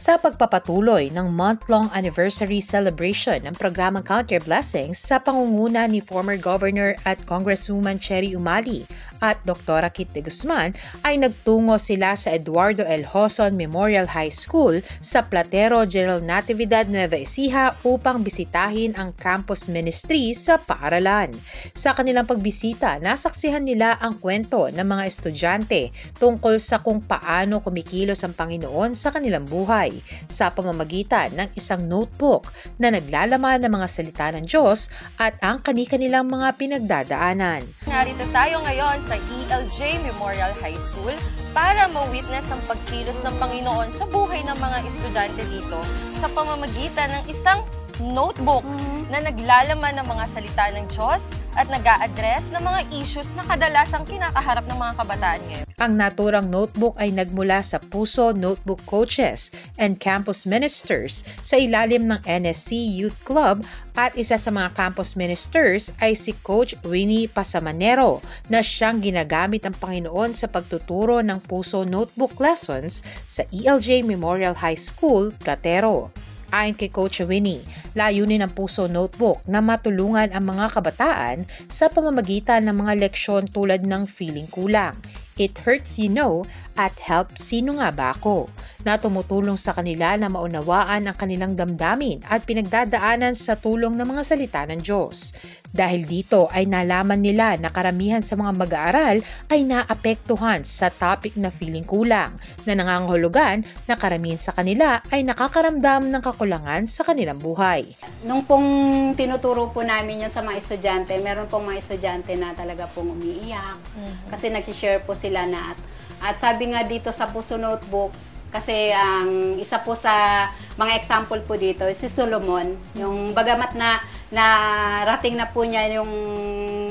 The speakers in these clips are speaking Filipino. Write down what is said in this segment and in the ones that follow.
Sa pagpapatuloy ng month-long anniversary celebration ng programang Count Your Blessings sa pangunguna ni former Governor at Congresswoman Cherry Umali at Dr. Kit de Guzman, ay nagtungo sila sa Eduardo L. Hoson Memorial High School sa Platero, General Natividad, Nueva Ecija upang bisitahin ang campus ministry sa paaralan. Sa kanilang pagbisita, nasaksihan nila ang kwento ng mga estudyante tungkol sa kung paano kumikilos ang Panginoon sa kanilang buhay sa pamamagitan ng isang notebook na naglalaman ng mga salita ng Diyos at ang kani-kanilang mga pinagdadaanan. Narito tayo ngayon sa ELJ Memorial High School para ma-witness ang pagkilos ng Panginoon sa buhay ng mga estudyante dito sa pamamagitan ng isang notebook na naglalaman ng mga salita ng Diyos at nag-a-address ng mga issues na kadalasang kinakaharap ng mga kabataan ngayon. Ang naturang notebook ay nagmula sa Puso Notebook Coaches and Campus Ministers sa ilalim ng NSC Youth Club at isa sa mga campus ministers ay si Coach Winnie Pasamanero na siyang ginagamit ng Panginoon sa pagtuturo ng Puso Notebook lessons sa ELJ Memorial High School, Platero. Ayon kay Coach Winnie, layunin ng Puso Notebook na matulungan ang mga kabataan sa pamamagitan ng mga leksyon tulad ng feeling kulang, It Hurts You Know, at Help Sino Nga Ba Ako, na tumutulong sa kanila na maunawaan ang kanilang damdamin at pinagdadaanan sa tulong ng mga salita ng Diyos. Dahil dito ay nalaman nila na karamihan sa mga mag-aaral ay naapektuhan sa topic na feeling kulang, na nangangahulugan na karamihan sa kanila ay nakakaramdam ng kakulangan sa kanilang buhay. Nung pong tinuturo po namin yan sa mga estudyante, meron pong mga estudyante na talaga pong umiiyak kasi nagsishare po sila na at sabi nga dito sa Puso Notebook, kasi ang isa po sa mga example po dito, si Solomon, yung bagamat na narating na po niya yung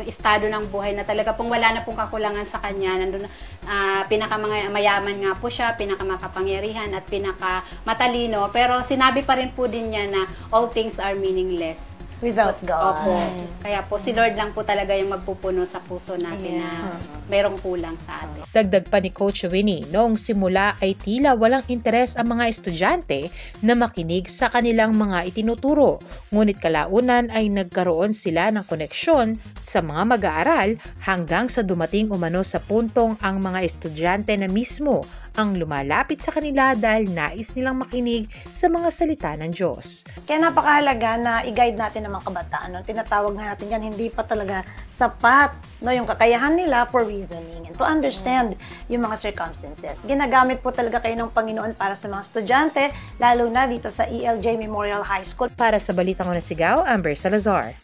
estado ng buhay na talaga pong wala na pong kakulangan sa kanya, nandun pinakamayaman nga po siya, pinakamakapangyarihan at pinakamatalino, pero sinabi pa rin po din niya na all things are meaningless without God. Opo. Kaya po si Lord lang po talaga yung magpupuno sa puso natin na merong kulang sa atin. Dagdag pa ni Coach Winnie, noong simula ay tila walang interes ang mga estudyante na makinig sa kanilang mga itinuturo. Ngunit kalaunan ay nagkaroon sila ng koneksyon sa mga mag-aaral hanggang sa dumating umano sa puntong ang mga estudyante na mismo ang lumalapit sa kanila dahil nais nilang makinig sa mga salita ng Diyos. Kaya napakahalaga na i-guide natin ang mga kabataan. No? Tinatawag nga natin yan, hindi pa talaga sapat yung kakayahan nila for reasoning and to understand yung mga circumstances. Ginagamit po talaga kayo ng Panginoon para sa mga estudyante, lalo na dito sa ELJ Memorial High School. Para sa Balitang Unang Sigaw, Amber Salazar.